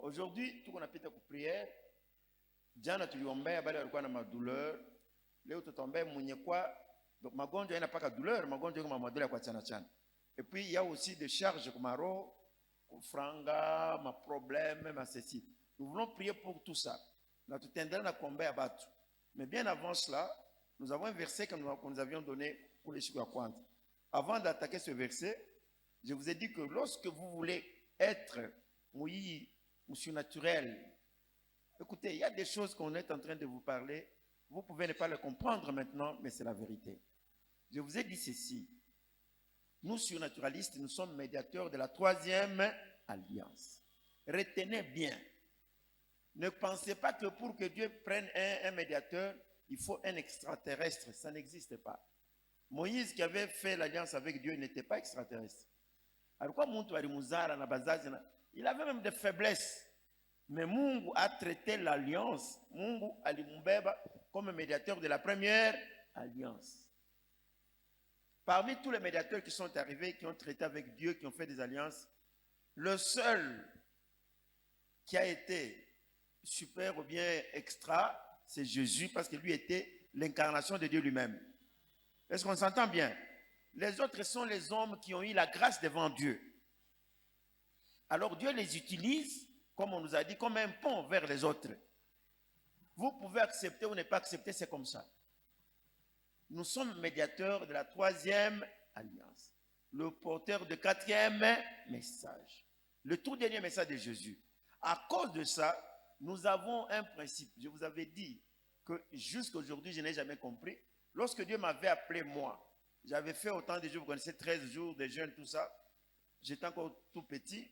Aujourd'hui, tout qu'on a pita pour prière, jana tuliombea bale walikuwa na madouleur, leo tutaombea mwenye kwa magonjwa yana paka douleur, magonjwa kama madole kwa chana chana. Et puis il y a aussi des charges comme aro, franga, ma problème, ma ceci. Nous voulons prier pour tout ça. Nous t'aiderons à combattre battu. Mais bien avant cela, nous avons un verset que nous avions donné pour les Chikwakwantes. Avant d'attaquer ce verset, je vous ai dit que lorsque vous voulez être mouilli ou surnaturel, écoutez, il y a des choses qu'on est en train de vous parler, vous pouvez ne pas les comprendre maintenant, mais c'est la vérité. Je vous ai dit ceci. Nous, surnaturalistes, nous sommes médiateurs de la 3e alliance. Retenez bien. Ne pensez pas que pour que Dieu prenne un médiateur, il faut un extraterrestre. Ça n'existe pas. Moïse qui avait fait l'alliance avec Dieu, il n'était pas extraterrestre. Alors quoi, il avait même des faiblesses. Mais Mungu a traité l'alliance, Mungu alimbeba comme médiateur de la 1re alliance. Parmi tous les médiateurs qui sont arrivés, qui ont traité avec Dieu, qui ont fait des alliances, le seul qui a été super ou bien extra, c'est Jésus, parce que lui était l'incarnation de Dieu lui-même. Est-ce qu'on s'entend bien? Les autres sont les hommes qui ont eu la grâce devant Dieu. Alors Dieu les utilise, comme on nous a dit, comme un pont vers les autres. Vous pouvez accepter ou ne pas accepter, c'est comme ça. Nous sommes médiateurs de la 3e alliance. Le porteur de 4e message. Le tout dernier message de Jésus. À cause de ça, nous avons un principe. Je vous avais dit que jusqu'à aujourd'hui, je n'ai jamais compris. Lorsque Dieu m'avait appelé moi, j'avais fait autant de jours, vous connaissez 13 jours de jeûne, tout ça. J'étais encore tout petit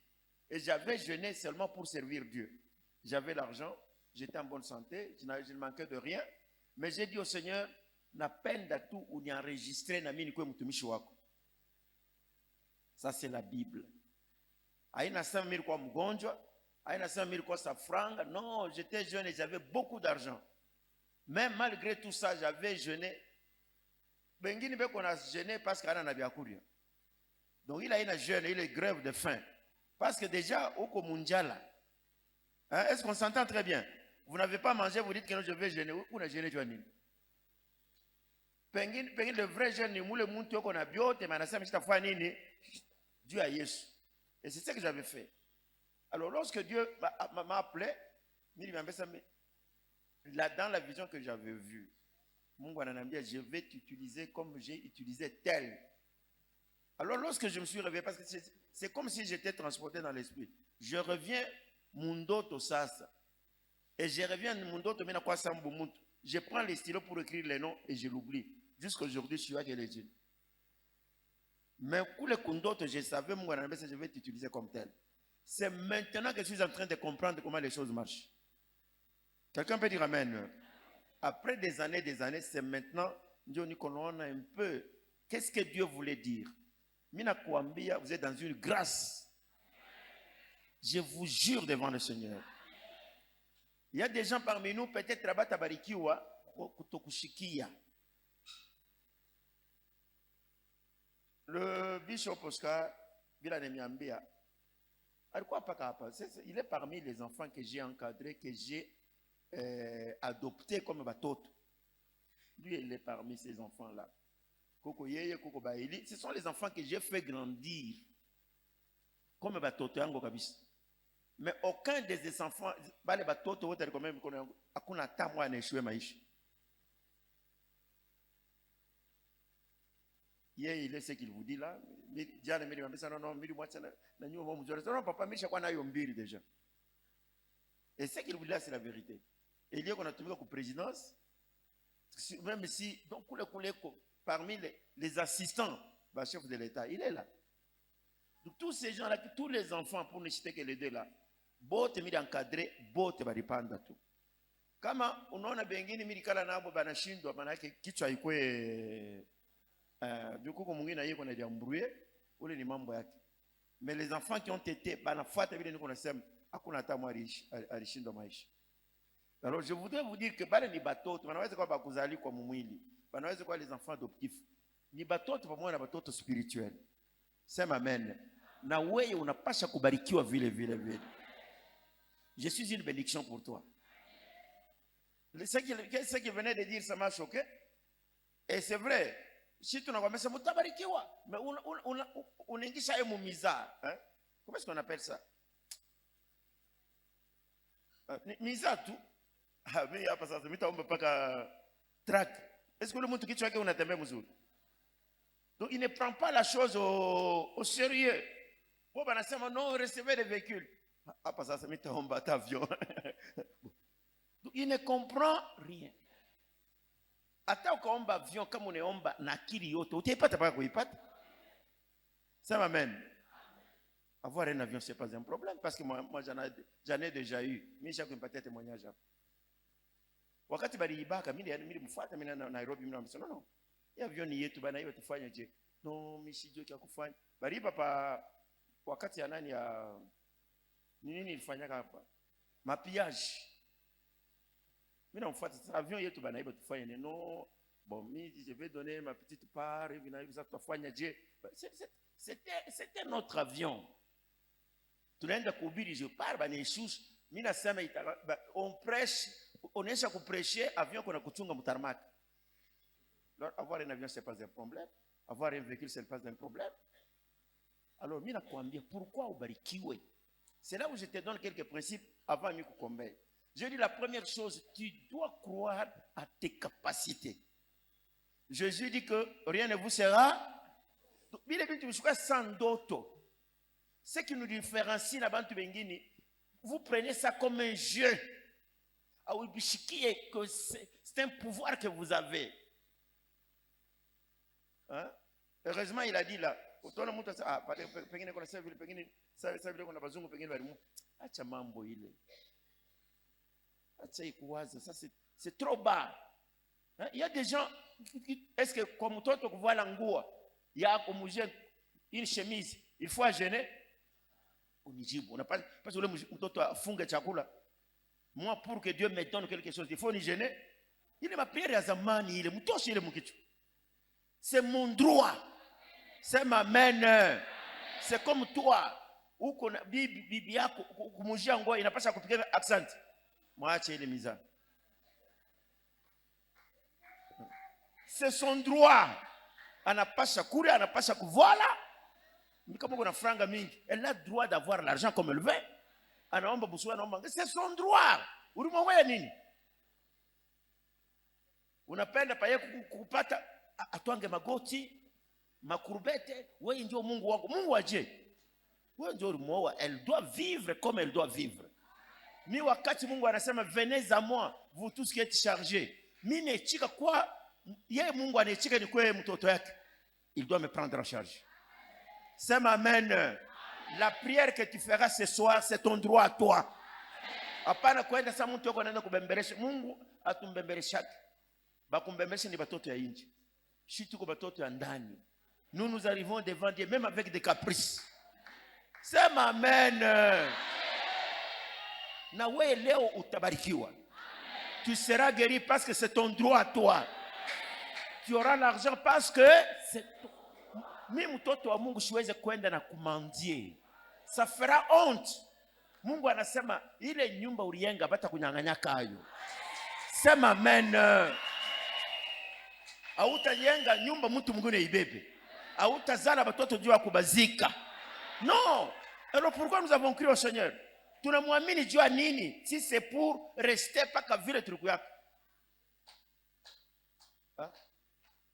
et j'avais jeûné seulement pour servir Dieu. J'avais l'argent, j'étais en bonne santé, je ne manquais de rien. Mais j'ai dit au Seigneur, na peine d'tout ou ni enregistré na mini kwe mtumishi wako. Ça c'est la Bible. Aina sema mimi kwa mgonjwa, aina sema mimi kwa safranga. Non, j'étais jeune et j'avais beaucoup d'argent. Mais malgré tout ça, j'avais jeûné. Bengine beko na jeûné parce qu'il na biakuria. Donc il a une jeûne, il est grève de faim. Parce que déjà au Komunjala. Hein, est-ce qu'on s'entend très bien? Vous n'avez pas mangé, vous dites que non, je vais jeûner. Où na jeûné Joanine? Pengine le vrai jeune ni moule muntu qu'on a biote, mais anasema chitafua nini? Dieu à Yesu. Et c'est ça que j'avais fait. Alors lorsque Dieu m'a appelé, là dans la vision que j'avais vue, Mungu ananiambia je vais t'utiliser comme j'ai utilisé tel. Alors lorsque je me suis réveillé, parce que c'est comme si j'étais transporté dans l'esprit. Je reviens mundoto sasa. Et je reviens mundoto mena kwa sambu muntu. Je prends les stylos pour écrire les noms et je l'oublie. Jusqu'aujourd'hui, je suis avec les yeux. Mais pour les kundotes, je savais, je vais t'utiliser comme tel. C'est maintenant que je suis en train de comprendre comment les choses marchent. Quelqu'un peut dire Amen. Après des années, c'est maintenant, qu'on a un peu, qu'est-ce que Dieu voulait dire? Mina Kouambia, vous êtes dans une grâce. Je vous jure devant le Seigneur. Il y a des gens parmi nous, peut-être Rabat Tabarikiwa, Kutokushikia. Le bishop Oscar Vilanemiambia, il est parmi les enfants que j'ai encadrés, que j'ai adoptés comme batoto. Lui, il est parmi ces enfants-là. Koko Yeye, Koko Baeli, ce sont les enfants que j'ai fait grandir comme batoto yango kabisa. Mais aucun de ces enfants, les batoto, akuna ta mwa na échoué maisha. Il est ce qu'il vous dit là. Non, papa, déjà. Et ce qu'il vous dit là, c'est la vérité. Et il y a qu'on a trouvé comme présidence, même si, donc, parmi les assistants, le chef de l'État, il est là. Donc, tous ces gens-là, tous les enfants, pour ne citer que les deux là, bote mis encadré, bote va répandre tout. Kama unaona bengine milikala nabo banashindwa manake kichwa ikwe du coup comme mwingine yeye kuna embrouillé ule ni mambo yake. Mais les enfants qui ont été banafuata vile niko nasema hakuna hata mwarishi alishindwa maisha. Alors je voudrais vous dire que bale ni batoto wanaweza kwa bakuzali kwa mwili, wanaweza kwa les enfants adoptifs. Ni batoto pamoja na batoto spirituel. Sema amen. Na wewe unapasha kubarikiwa vile vile vile. Je suis une bénédiction pour toi. Ce qu'il venait de dire, ça m'a choqué. Et c'est vrai. Si tu n'as pas ça, mais on ingisha un mizar. Comment est-ce qu'on appelle ça? Mizar tout. Ah, mais il n'y a pas ça. Mais tu n'as pas track. Est-ce que le monde qui tue on a tellement mesure? Donc il ne prend pas la chose au sérieux. Bon, ben, non, recevez des véhicules. Ah, pas ça, c'est mis en bas d'avion. Il ne comprend rien. Ata ko omba avion kama uneomba na akili yote utaipata paka kuipata. Ça m'amène. Avoir un avion c'est pas un problème parce que moi j'en ai déjà eu. Mimi shakumpatia témoignage hapo. Wakati bali ibaka mimi mfuata mimi na Nairobi mimi namsema no. Hii avion ni yetu bana hiyo tufanye je? No, mimi sijui kia kufanya. Bali papa wakati ya nani ya nini ilifanyaka hapa? Mapiage. Mais non, en fait, l'avion est tout banaï, tu fais non. Bon, je vais donner ma petite part. C'était notre avion. Tu l'as dit, je pars, on prêche, on est pour prêcher, avion qu'on a coutumé à tarmac. Alors, avoir un avion, ce n'est pas un problème. Avoir un véhicule, ce n'est pas un problème. Alors, pourquoi Obarikiwe? C'est là où je te donne quelques principes avant de combattre. Je dis la première chose, tu dois croire à tes capacités. Jésus dit que rien ne vous sera. Sans d'autres. Ce qui nous différencie là-bas, vous prenez ça comme un jeu. C'est un pouvoir que vous avez. Hein? Heureusement, il a dit là. Ça c'est trop bas. Il y a des gens, est-ce que comme toi tu vois l'angoua, il y a comme une chemise, il faut gêner. On n'a pas parce que le funga chakula. Moi pour que Dieu me donne quelque chose, il faut ni gêner. Il est ma prière à zamani, il est mutoshi il est mukichu. C'est mon droit. C'est ma main. C'est comme toi ou qu'on bibi yako kumujia ngoa inapasha kupiga accent. Mwache ile mizani. C'est son droit. Anapasha kule, anapasha kuvola. Mais comme on a franga mingi, elle a le droit d'avoir l'argent comme elle veut. Anaomba busua, anaomba. C'est son droit. Ulimwengu nini? Unapenda paye kupata atwange magoti, makurbete, wewe ndio Mungu wako. Mungu aje? Wewe ndio ulimwoa, elle doit vivre comme elle doit vivre. Mi wakati Mungu anasema venez à moi vous tous qui êtes chargés. Mi nechika kwa yeye Mungu anechika ni kwa mtoto yake. Il doit me prendre en charge. C'est ma amen. La prière que tu feras ce soir, c'est ton droit à toi. Hapana kwenda sa mtu yako anaenda kubemberesha. Mungu atumbembereshaka. Bakumbemberesha ni batoto ya nje. Si tuko batoto ya ndani. Nous arrivons devant Dieu même avec des caprices. C'est ma amen. Na wewe leo utabarikiwa. Tu seras guéri parce que c'est ton droit à toi. Tu auras l'argent parce que c'est mimi mtoto wa Mungu siweze kwenda na kumandie. Ça fera honte. Mungu anasema ile nyumba uliyenga bata kunyang'anya kayo. Sema amen. Hautajenga nyumba mtu mwingine ibebe. Hautazala watoto juu ya kubazika. Non. Alors pourquoi nous avons crié au Seigneur? Tunamwamini juu ya nini? Si c'est pour rester paka vile tulikuwa.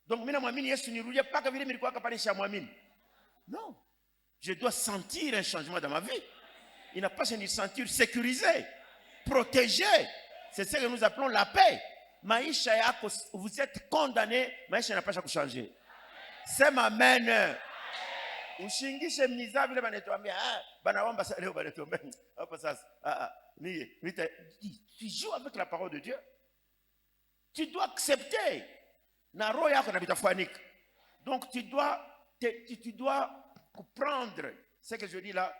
Donc mimi namwamini Yesu nirudie paka vile nilikuwa pale shamwamini. Non. Je dois sentir un changement dans ma vie. Il n'a pas se sentir sécurisé, protégé. C'est ce que nous appelons la paix. Maisha yako, vous êtes condamné, maisha n'a pas changer. C'est ma main. Ushingishe mniza vile banatuambia banaomba leo banatuambia hapa sasa tu joues avec la parole de Dieu. Tu dois accepter na roho yako na bitafanika. Donc tu dois prendre ce que je dis là,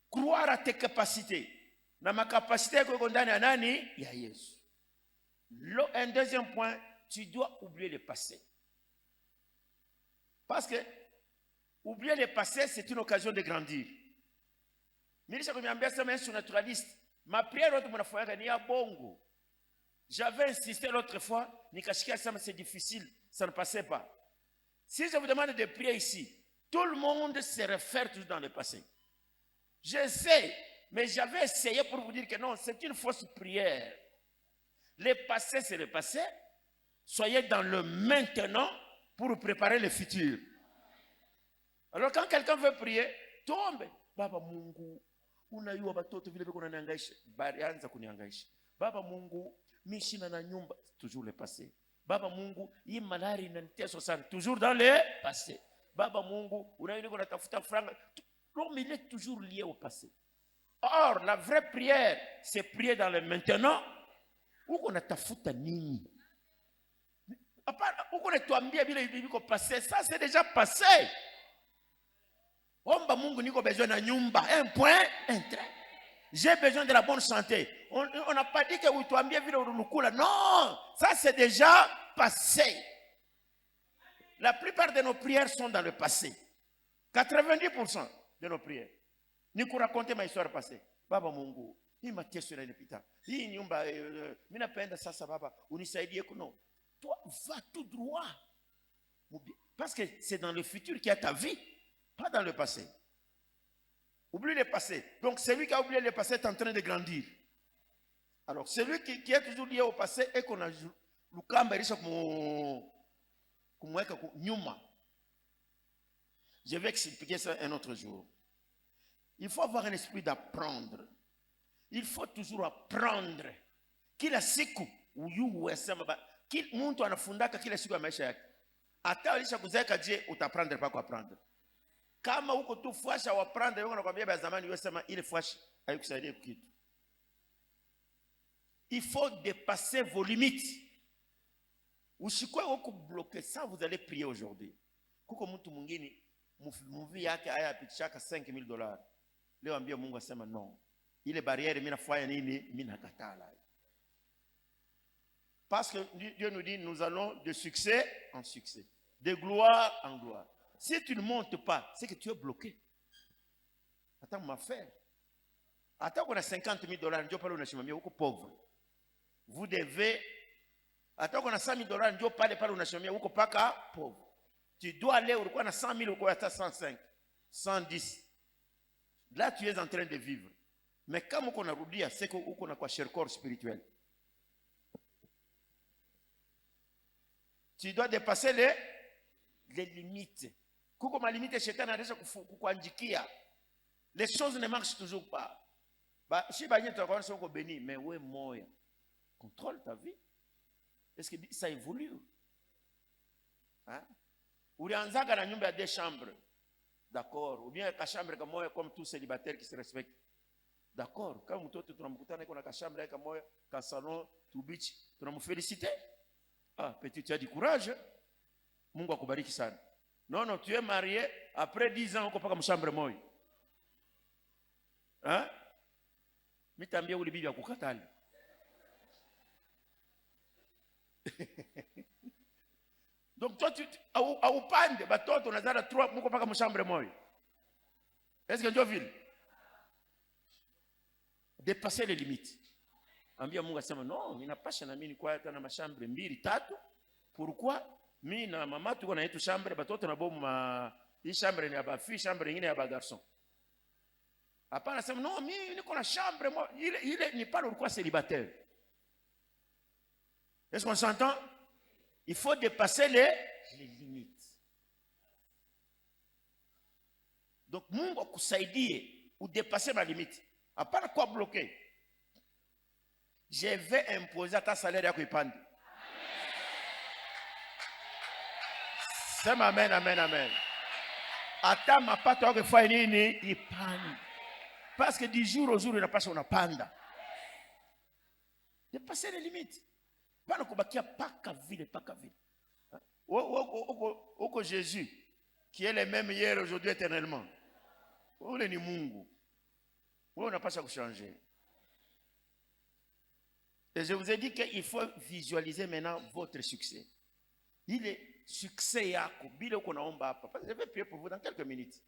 croire à tes capacités. Na ma capacité yako ndani ya nani? Ya Yesu. Un deuxième point, tu dois oublier le passé. Parce que oublier le passé, c'est une occasion de grandir. Mais je me suis naturaliste. Ma prière autre mnafanya ni ya bongo. J'avais insisté l'autre fois, nikashikia ça c'est difficile, ça ne passait pas. Si je vous demande de prier ici, tout le monde se réfère toujours dans le passé. Je sais, mais j'avais essayé pour vous dire que non, c'est une fausse prière. Le passé, c'est le passé. Soyez dans le maintenant pour préparer le futur. Alors quand quelqu'un veut prier, tombe. Baba Mungu, unayua batoto vile biko naniangaisha. Barianza kuniangaisha. Baba Mungu, mishina na nyumba, toujours le passé. Baba Mungu, hii malari inanitesa sana, toujours dans le passé. Baba Mungu, unayua natafuta franga. L'homme, il est toujours lié au passé. Or, la vraie prière, c'est prier dans le maintenant. Uko natafuta nini? Uko netuambia vile viko passé, ça c'est déjà passé. Omba Mungu niko besoin na nyumba, un point, un trait. J'ai besoin de la bonne santé. On n'a pas dit que vous tuambie vile urulukula. Non, ça c'est déjà passé. La plupart de nos prières sont dans le passé. 90% de nos prières. Ni kurakonte ma histoire passée. Baba Mungu, hii mateso yananipita. Hii nyumba mimi napenda sasa baba, unisaidie kuno. Toi va tout droit. Parce que c'est dans le futur qu'il y a ta vie, pas dans le passé. Oublie le passé. Donc celui qui a oublié le passé est en train de grandir. Alors celui qui est toujours lié au passé et qu'on a lukamba ilisha kumweka nyuma. Je vais expliquer ça un autre jour. Il faut avoir un esprit d'apprendre. Il faut toujours apprendre. Kila siku uyuwe sema ba mtu anafundaka kila siku ya maisha yake. Hata alisha kuzeeka je utaprendre pas quoi apprendre. Kama uko tu fuasha waprendre wewe unakwambia ba zamani wewe sema ile fuasha haikusaidia kitu. Il faut dépasser vos limites. Usikwe uko bloqué ça vous allez prier aujourd'hui. Kuko mtu mwingine mvi yake haya apichaka $5,000. Leo ambia Mungu asema non. Ile barrière mimi nafanya nini? Mimi nakatala. Parce que Dieu nous dit nous allons de succès en succès, de gloire en gloire. Si tu ne montes pas, c'est que tu es bloqué. Attends ma frère. Attends qu'on a $50,000, Dieu parle unashimamia uko pauvre. Vous devez attends qu'on a $100,000, Dieu parle unashimamia uko paka pauvre. Tu dois aller ulikuwa na 100,000 uko hata 105, 110. Là tu es en train de vivre. Mais comme uko narudia, c'est que uko na kwa cherkor spirituel. Tu dois dépasser les limites. Kuko ma limite shetani anaweza kukuanjikia. Les choses ne marchent toujours pas. Ba si banye tutakuwa soko béni, mais ouais moya. Contrôle ta vie. Est-ce que ça évolue? Hein? Ulianzaga na nyumba ya 2 chambres. D'accord. Ou bien ka chambre kama moya comme tous célibataires qui se respectent. D'accord. Kama mtoto tunamkutana iko na ka chambre kama moya, ka salon, to beach, tunamféliciter. Ah, petit, tu as du courage. Mungu akubariki sana. Non, non, tu es marié, après 10 ans, uko paka mshambre moyo. Hein? Mitambia uli bibi akukatali. Donc toi, tu au pande, batoto nazara 3, muko paka mshambre moyo. Est-ce que tu as vu? Dépasser les limites. Ambia Mungu asema non, ninapasha na mimi kwa hata na mashambre 2, 3. Pourquoi? Mimi na mama tuko na yetu chambre batoto na bomu hii chambre ni ya bafi, chambre nyingine ya ba garçon. Hapana sema non, mimi niko na chambre moi, ile ni pas ulikuwa célibataire. Est-ce qu'on s'entend? Il faut dépasser les limites. Donc Mungu akusaidie ou dépasser ma limite. Hapana quoi bloquer. Je vais imposer ta salaire yako ipande. Sema amen, amen, amen. Ata mapato yako ifanye nini? Ipande. Parce que du jour au jour il n'a pas son apanda. Dépasser les limites. Pas kubakia paka vile. Oko Jésus qui est le même hier, aujourd'hui, éternellement. Ule ni Mungu. On n'a pas ça changer. Et je vous ai dit qu'il faut visualiser maintenant votre succès. Il est succès yako. Bile uko naomba hapa. Je vais prier pour vous dans quelques minutes.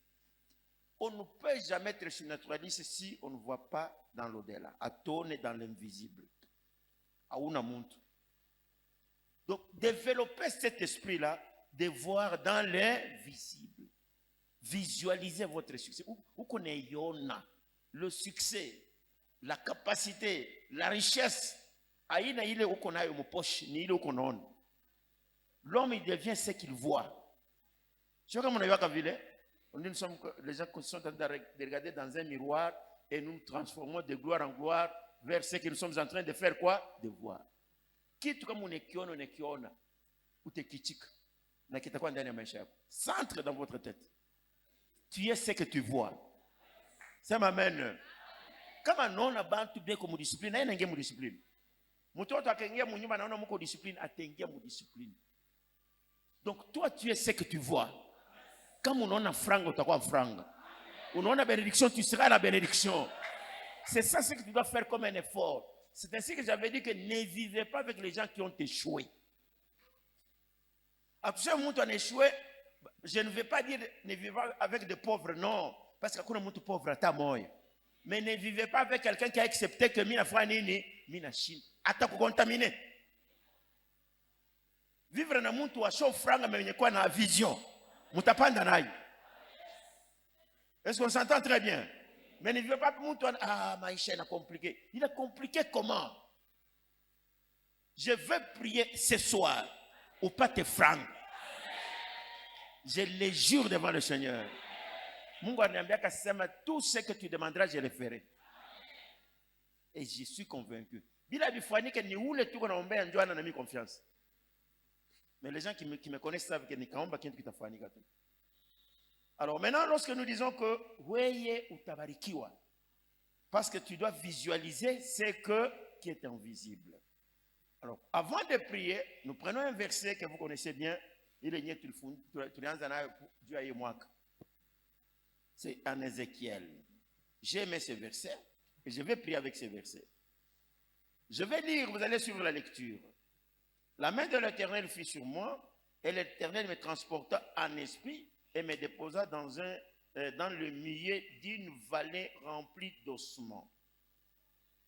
on ne peut jamais être surnaturaliste si on ne voit pas dans l'au-delà. On est dans l'invisible. Donc, développer cet esprit-là de voir dans l'invisible. Visualisez votre succès. Où connaissez le succès, la capacité, la richesse. L'homme, il devient ce qu'il voit. Tu vois comment on a vu, les gens sont en train de regarder dans un miroir et nous nous transformons de gloire en gloire vers ce que nous sommes en train de faire quoi? De voir. Kitu kama unekiona utekichika na kitakuwa ndani ya maisha yako. Centre dans votre tête. Tu es ce que tu vois. Ça m'amène. Kama naona bantu beko mu discipline, na inenge mu discipline. Mtoto akaingia munyumba naona mko discipline, ataingia mu discipline. Donc toi tu es ce que tu vois. Kama unaona franga utakuwa franga. Unaona bénédiction, tu seras la bénédiction. C'est ça ce que tu dois faire comme un effort. C'est ainsi que j'avais dit que ne vivez pas avec les gens qui ont échoué. Après monde a échoué, je ne vais pas dire ne vivez pas avec des pauvres, non. Parce que quand on est pauvre, à moyen. Mais ne vivez pas avec quelqu'un qui a accepté que mina franini, mina chine. Ata kukontaminer. Vivre na muntu wa show franga mais kwa na vision. Mutapanda nayo. Est-ce qu'on s'entend très bien? Mais ne vivez pas muntu maisha est compliqué. Il est compliqué comment? Je veux prier ce soir ou pas tes francs. Je les jure devant le Seigneur. Mungu ananiambia kasema tout ce que tu demanderas je le ferai. Et je suis convaincu. Bila bifanyike ni ule tu naombea njoo na mimi confiance. Mais les gens qui me connaissent savent que nikaomba kitu kitafanyika tu. Alors maintenant lorsque nous disons que weye utabarikiwa parce que tu dois visualiser ce qui est invisible. Alors avant de prier, nous prenons un verset que vous connaissez bien, il est c'est en Ézéchiel. J'ai aimé ce verset et je vais prier avec ce verset. Je vais lire, vous allez suivre la lecture. La main de l'Éternel fut sur moi et l'Éternel me transporta en esprit et me déposa dans le milieu d'une vallée remplie d'ossements.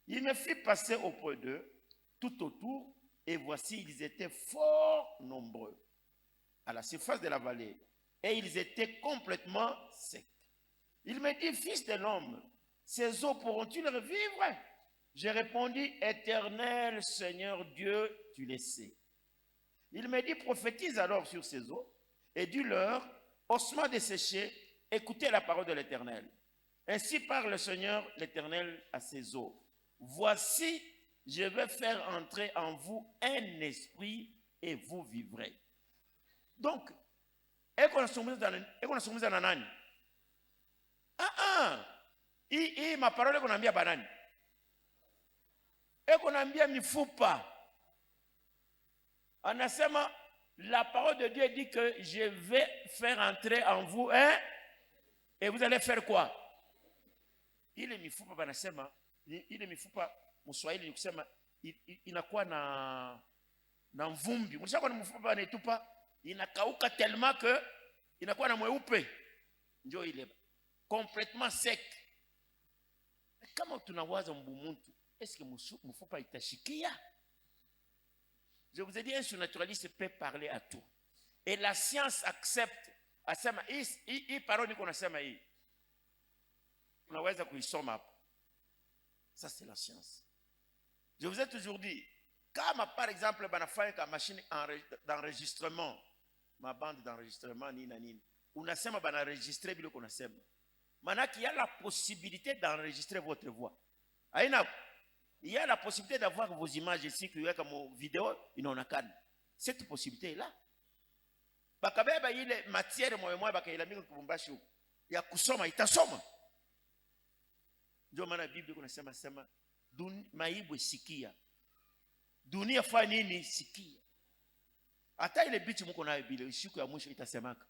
Il me fit passer auprès d'eux, tout autour, et voici, ils étaient fort nombreux à la surface de la vallée, et ils étaient complètement secs. Il me dit, fils de l'homme, ces eaux pourront-ils revivre? J'ai répondu, Éternel Seigneur Dieu, tu le sais. Il me dit, prophétise alors sur ces eaux, et dis-leur, ossements desséchés, écoutez la parole de l'Éternel. Ainsi parle le Seigneur l'Éternel à ces eaux. Voici, je vais faire entrer en vous un esprit et vous vivrez. Donc, ma parole qu'on ambia banani. Qu'on ambia mifupa. Anasema, la parole de Dieu dit que je vais faire entrer en vous un et vous allez faire quoi? Il est mifupa banasema, il est mifupa Mswahili ni kusema inakuwa na mvumbi. Mshakuwa na mfupa anaitupa inakauka tellement que inakuwa na mweupe. Ndio ile complètement sec. Kama tunawaza mbumuntu, est-ce que mfupa itashikia? Je vous ai dit, un surnaturaliste peut parler à tout. Et la science accepte. Asema hii parole qu'on asema hii. Unaweza kuisoma hapo. Ça c'est la science. Je vous ai toujours dit, comme par exemple, banafanya machine d'enregistrement, ma bande d'enregistrement, nina, unasema banenregistrer bilo konasema. Manaki, il y a la possibilité d'enregistrer votre voix. Il y a la possibilité d'avoir vos images ici, qu'il y a comme vidéo, cette possibilité est là. Bakabeba ile matière moyo bakailamika kubumbashi huko. Ya kusoma itasoma. Ndio maana Biblia kunasema sema maibwe sikia. Dunia fa nini sikia. Hata ile bichi mko nayo bila siku ya mwisho itasemaka.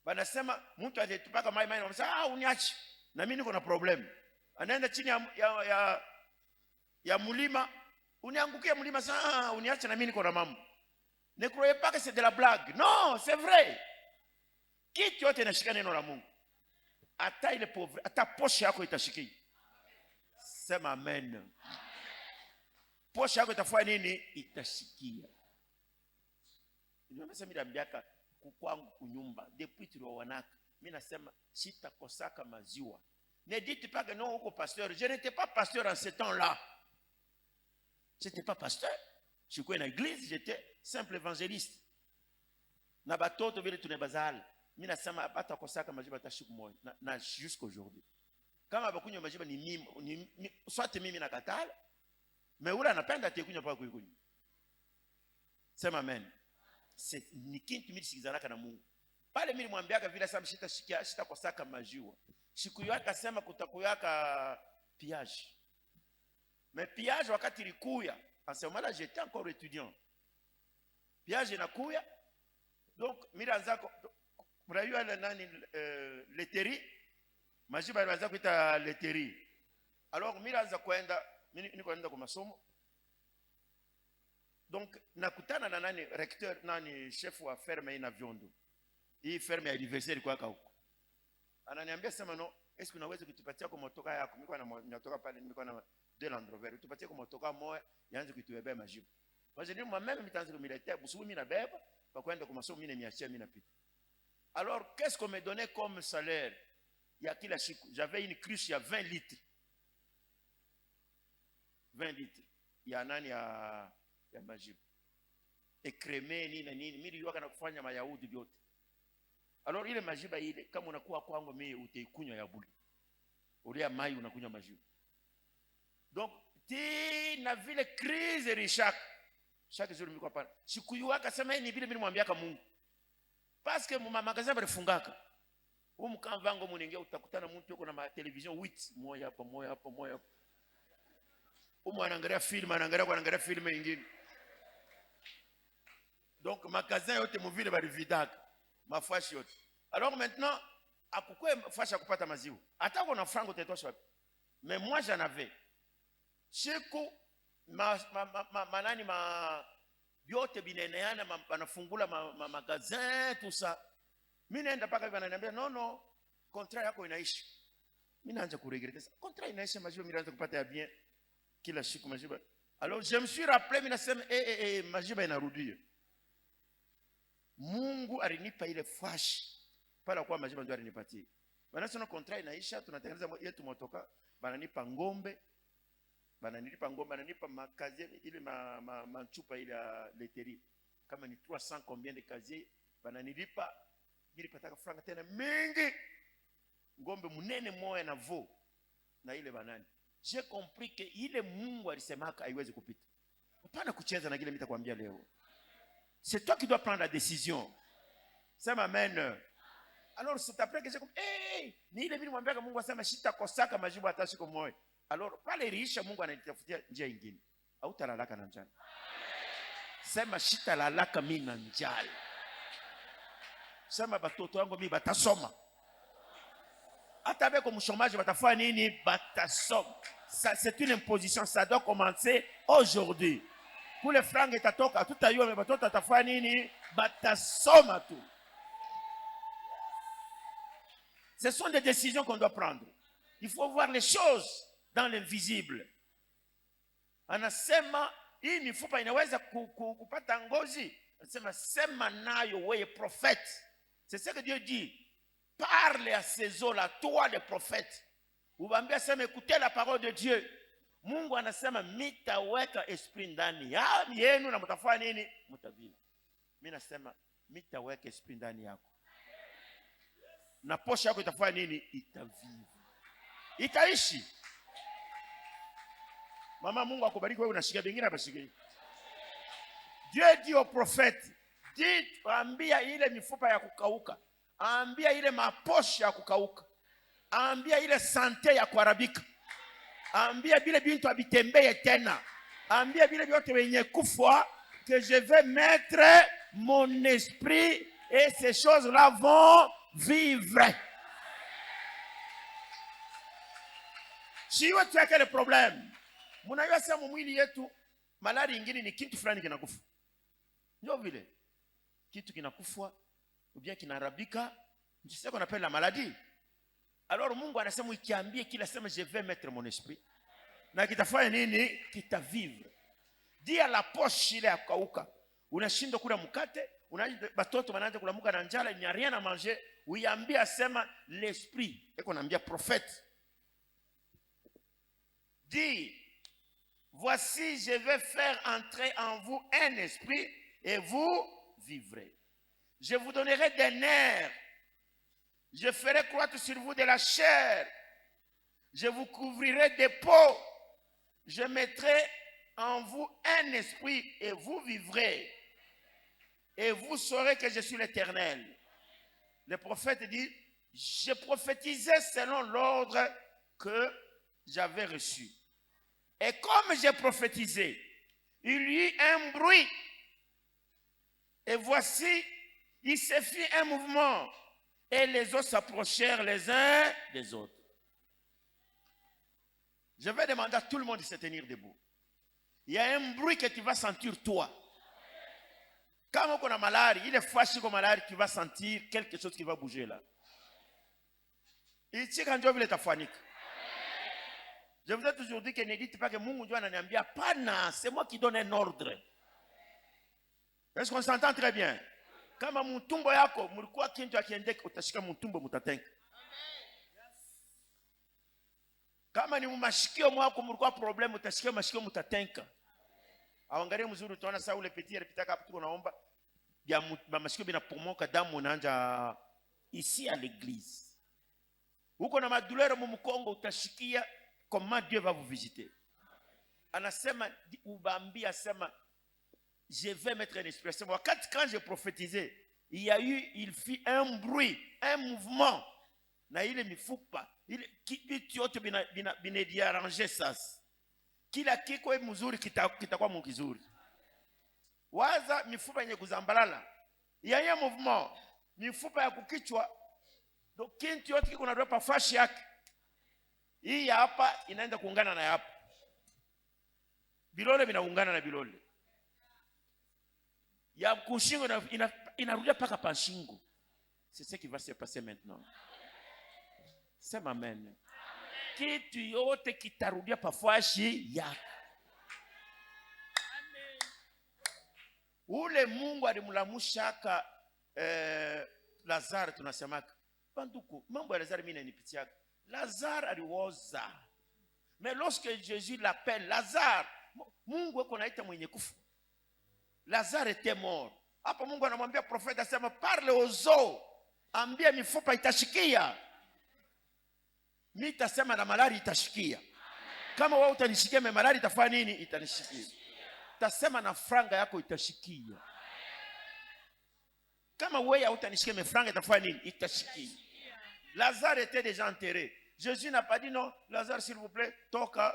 Banasema mtu ajetupaka mai anasema uniache na mimi niko na problem. Anaenda chini ya mulima, uniangukia mulima sana uniache na mimi niko na mambo. Ne croyez pas que c'est de la blague. Non, c'est vrai. Kitu yote inashika neno la Mungu. Ata ile pauvre, ata poshe yako itashikia. Sema amen. Poshe yako itafanya nini? Itashikia. Nimesema niliambiaka kwangu kunyumba depuis tuliowanaka. Mimi nasema sitakosaka maziwa. Ne dites pas que non au pasteur, je n'étais pas pasteur en ce temps-là. Je n'étais pas pasteur. Je suis dans l'église, j'étais simple évangéliste. Na batoto vile tunebazala. Mimi nasema hata kosaka majiba tashiku moyo na jusqu'aujourd'hui. Kama bakunywa majiba ni mimi soit mimi nakatala, mais ule anapenda atekunywa pa kuikunywa. Sema amen. C'est ni kintu mimi sikizanaka na Mungu. Pale mimi nimwambiaka vile sasa sita kosaka majiwa. Siku yake akasema kutakuyaka piage. Mais piage wakati ilikuya, en ce moment-là j'étais encore étudiant. Piage inakuya. Donc miranzako mrayua le nani leteri majiba ilianza kuita leteri. Alors miranza kwenda niko naenda kwa masomo. Donc nakutana na nani recteur nani chef wa ferme ina Vyondo. Hii ferme ya university kwa huko. Ananiambia sema no, est-ce que unaweza kutupatia kwa motoka yako? Niko na natoka pale niko na de Land Rover. Tupatie kwa motoka moja yaanze kuitubeba majibu. Moi je dis moi-même mitanze kumileta busubu mimi nabeba kwa kwenda kwa masomo mimi niachia mimi napita. Alors qu'est-ce qu'on me donnait comme salaire? Il y a kila siku j'avais une cruche il y a 20 litres. 20 litres. Il y a nani ya majibu. Ekreme nini na nini mimi niliwaka na kufanya mayahudi yote. Alors ile majiba ile kama unakuwa kwangu mimi utaikunywa ya bure. Ulia mai unakunywa majiba. Donc ti na vile crise Richard. Chaque jour mimi kwa pale. Sikuyuaka sema ni vile mimi nimwambiaka Mungu. Parce que mama magasin barifungaka. Mkamvango muningia utakutana mtu yuko na ma television 8 moja hapa. Anaangalia film nyingine. Donc magasin yote mvile barividaka. Mafashi yote. Alors maintenant, akukwe fashi kupata maziwa. Hata kuna frango tetosha wapi. Mais moi j'en avais. Siku manani biote bineneana banafungula magazin tout ça. Mimi naenda paka hivi ananiambia non, contrat yako inaisha. Mimi naanza kuregreta. Contrat inaisha majibu mimi naanza kupata ya bien kila siku majibu. Alors je me suis rappelé mimi nasema majibu inarudia. Mungu alinipa ile fashi pala kwa majibu ndio alinipatia. Banasema contrat inaisha tunatengeneza yetu motoka bananipa ngombe bananipa makazie ile manchupa ile ya leteri kama ni 300 combien de casier bananilipa nilipata franga tena mingi ngombe munene moya na vo na ile banani. J'ai compris que ile Mungu alisemaka haiwezi kupita. Hapana kucheza na kile nitakwambia leo. C'est toi qui dois prendre la décision. Sema amen. Alors c'est après que j'ai compris ni ile mimi nimwambia Mungu asema sitakosaka majibu hata siku moja. Alors pale riisha Mungu ananitafutia njia nyingine. Hautalalaka na njala. Sema sitalalaka mimi na njala. Sema batoto wangu mimi batasoma. Hata beko mshomaji batafanya nini? Batasoma. Ça c'est une imposition, ça doit commencer aujourd'hui. Pour les francs itatoka tutayua mais batoto batafanya nini? Batasoma tu. Ce sont des décisions qu'on doit prendre. Il faut voir les choses dans l'invisible. Anasema hii mifupa inaweza kupata ngozi. Anasema sema nayo wewe prophète. C'est ce que Dieu dit. Parle à ces eaux-là, toi les prophètes. Ubambia sema écoutez la parole de Dieu. Mungu anasema mitaweka esprit ndani yenu na mtafanya nini? Mtavila. Mimi nasema mitaweka esprit ndani yako. Na posha yako itafanya nini? Itaviva. Itaishi. Mama Mungu akubariki wewe unashika bingine abashike. Dieu dit au prophète, dit ambia ile mifupa ya kukauka, ambia ile maposha ya kukauka, ambia ile sante ya kuharibika, ambia bile bintu abitembee tena, ambia bile vyote wenye kufa que je vais mettre mon esprit et ces choses-là vont vivre. Si wewe tu yake le problème. Mnajua sema mwili yetu malaria nyingine ni kitu fulani kinakufa. Ndio vile. Kitu kinakufa, ou bien kinaharibika, msiseko napenda la maladie. Alors Mungu anasema ukiambie kila sema je vais mettre mon esprit. Na kitafanya nini? Kitavivre. Dis à la poche ile ya kauka. Unashindwa kula mkate, batoto wanaanza kulamuka na njala, il n'y a rien à manger. Uiambie asema l'esprit. Eko naambia prophète. Dis, voici je vais faire entrer en vous un esprit et vous vivrez. Je vous donnerai des nerfs. Je ferai croître sur vous de la chair. Je vous couvrirai des peaux. Je mettrai en vous un esprit et vous vivrez. Et vous saurez que je suis l'Éternel. Le prophète dit, je prophétisais selon l'ordre que j'avais reçu. Et comme j'ai prophétisé, il y eut un bruit. Et voici, il se fit un mouvement. Et les autres s'approchèrent les uns des autres. Je vais demander à tout le monde de se tenir debout. Il y a un bruit que tu vas sentir toi. Quand on a malade, il est fâché comme malade, tu vas sentir quelque chose qui va bouger là. Je vous ai toujours dit que ne dites pas que Mungu Dieu ananiambia pana, c'est moi qui donne un ordre. Est-ce qu'on s'entend très bien? Kama mutumbo yako mulikuwa kintu akiendeka utashika mutumbo mutatenka. Kama ni mashikio mwako mulikuwa problem utashika mashikio mutatenka. Awangalie mzuri utaona saa ule petit alipitaka hapo tuko naomba ya mashikio binapomoka damu inaanza ici à l'église. Uko na madulero mu mkongo utashikia comment Dieu va vous visiter. Anasema ubambia sema je vais mettre un esprit. C'est moi quand j'ai prophétisé, il fit un bruit, un mouvement. Na ile mifupa, ile kitu yote binaarranger sasa. Kila kiko mzuri kitakuwa mkizuri. Waza mifupa yenye kuzambalala. Yeye mouvement, mifupa ya kukichwa, do kintu yote kiko na dopa fashi yake. Hii hapa inaenda kuungana na hapa. Bilole vinaungana na bilole. Ya kushingo inarudia paka panshingo. C'est ce qui va se passer maintenant. Sema amen. Kitu yote kitarudia pafashi yako. Amen. Ule Mungu alimlamushaka Lazaro tunasemaka. Banduku, mambo ya Lazaro mimi nanipitiaka. Lazaro alioza. Mais lorsque Jésus l'appelle Lazare, Mungu yuko naita mwenye kufa. Lazare était mort. Hapo Mungu anamwambia profeta asema parle aux eaux. Ambia mifupa itashikia. Mimi nitasema na malari itashikia. Kama wewe utanishikia me malari itafanya nini? Itanishikia. Tasema na franga yako itashikia. Kama wewe utanishikia me franga itafanya nini? Itashikia. Lazare était déjà enterré. Jésus n'a pas dit non, Lazare s'il vous plaît, toka,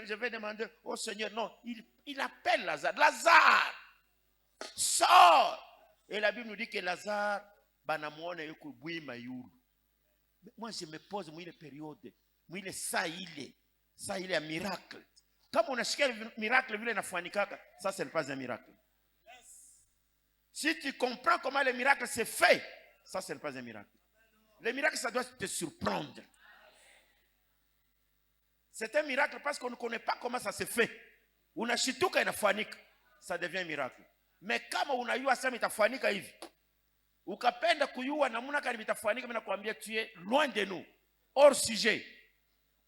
je vais demander au Seigneur. Non, il appelle Lazare. Lazare, sors. Et la Bible nous dit que Lazare, banamuone yuko bwima yulu. Moi je me pose moi ile période, moi ile saa ile ya miracle. Kama unasikia miracle vile inafanikaka, ça c'est pas un miracle. Si tu comprends comment le miracle se fait, ça c'est pas un miracle. Le miracle ça doit te surprendre. C'est un miracle parce qu'on ne connaît pas comment ça se fait. Unashituka inafanika, ça devient un miracle. Mais kama unayua sema itafanika hivi, ukapenda kuyua namuna kani itafanika, mimi nakwambia tu es loin de nous, hors sujet.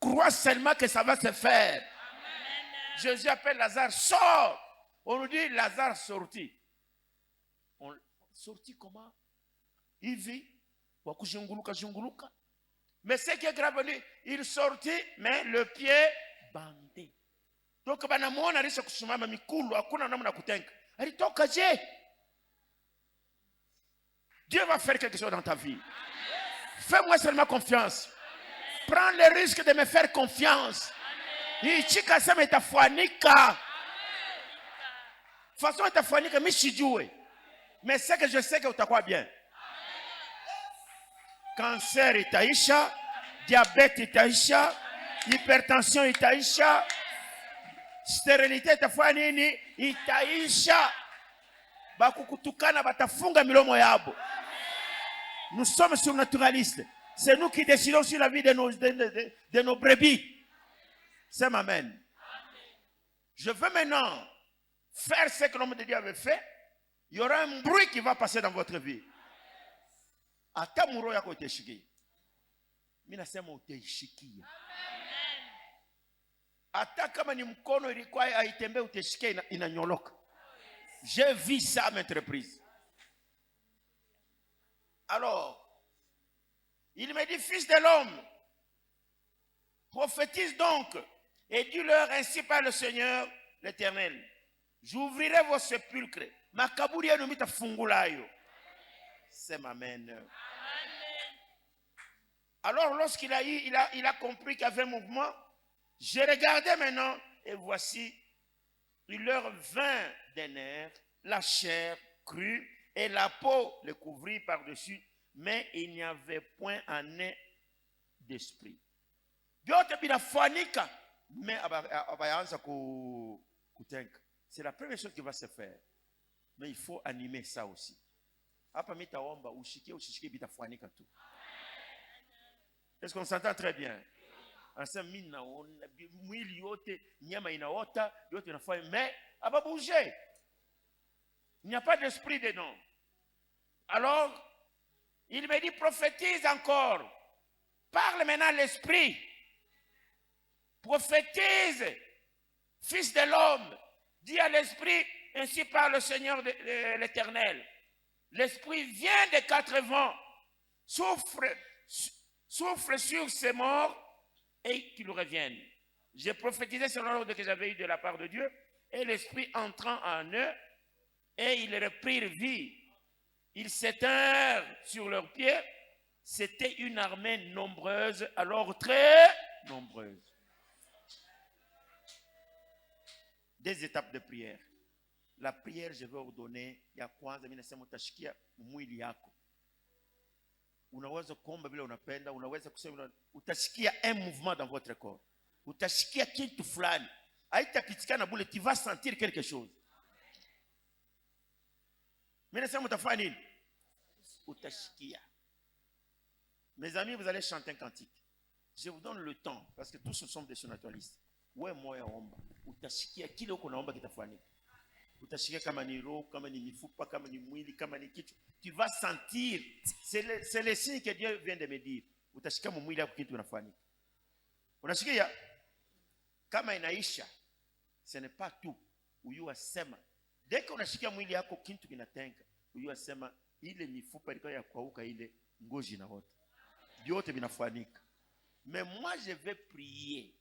Crois seulement que ça va se faire. Amen. Jésus appelle Lazare, sors. On nous dit Lazare sorti. Sorti comment? Il vit, wakujunguluka. Mais ce qui est grave, il sortit, mais le pied bandé. Donc, banamuona alisha kusimama mikulu, hakuna namna kutenga. Alitoka je? Dieu va faire quelque chose dans ta vie. Fais-moi seulement confiance. Prends le risque de me faire confiance. Ichika sema itafanika. Façon itafanika, mimi sijue. Mais c'est que je sais que utakuwa bien. Cancer itaisha, diabète itaisha, hypertension itaisha, stérilité itafanya nini? Itaisha. Bakukutukana batafunga milomo yabo. Nous sommes surnaturalistes. C'est nous qui décidons sur la vie de nos brebis. C'est amen. Je veux maintenant faire ce que l'homme de Dieu avait fait. Il y aura un bruit qui va passer dans votre vie. Ata muro yako uteshikia. Mimi nasema uteshikia. Hata kama ni mkono ilikuwa haitembee uteshikia inanyoloka. J'ai vu ça à maintes reprises. Alors, il me dit, fils de l'homme, prophétise donc et dis-leur ainsi par le Seigneur l'Éternel. J'ouvrirai vos sépulcres. Makaburi yenu mitafungulayo. C'est amen. Alors, lorsqu'il a compris qu'il y avait un mouvement, j'ai regardé maintenant et voici, il leur vint des nerfs, la chair crue et la peau le couvrit par-dessus, mais il n'y avait point un nez d'esprit. C'est la première chose qui va se faire. Mais il faut animer ça aussi. Est-ce qu'on s'entend très bien? Mais elle va bouger. Il n'y a pas d'esprit dedans. Alors, il me dit, prophétise encore. Parle maintenant l'esprit. Prophétise, fils de l'homme. Dis à l'esprit, ainsi parle le Seigneur l'Éternel. L'esprit vient des quatre vents, souffle sur ces morts et qu'ils reviennent. J'ai prophétisé selon l'ordre que j'avais eu de la part de Dieu, et l'esprit entrant en eux, et ils reprirent vie. Ils s'éteignirent sur leurs pieds. C'était une armée nombreuse, alors très nombreuse. Des étapes de prière. La prière, je vais ordonner, ya kwanza mimi nasema utashikia mwili yako. Unaweza kuomba bila unapenda, unaweza kusema utashikia un mouvement dans votre corps. Utashikia kitu fulani. Haitapitikana bure, tu vas sentir quelque chose. Mimi nasema utafanya nini? Utashikia. Mes amis, vous allez chanter un cantique. Je vous donne le temps parce que tous nous sommes des surnaturalistes. Ouais, moi omba. Utashikia kile uko naomba kitafanyika. Utashikia kama ni roho, kama ni mifupa, kama ni mwili, kama ni kitu. Tu vas sentir. C'est le signe que Dieu vient de me dire. Utashikia mwili yako kitu kinafanyika. Unashikia? Kama inaisha, ce n'est pas tout. Uyua sema. Dès que unashikia mwili yako kitu kinatenga, uyua sema ile mifupa ilikuwa ya kuauka ile ngozi na wote. Vyote vinafanyika. Mais moi je vais prier.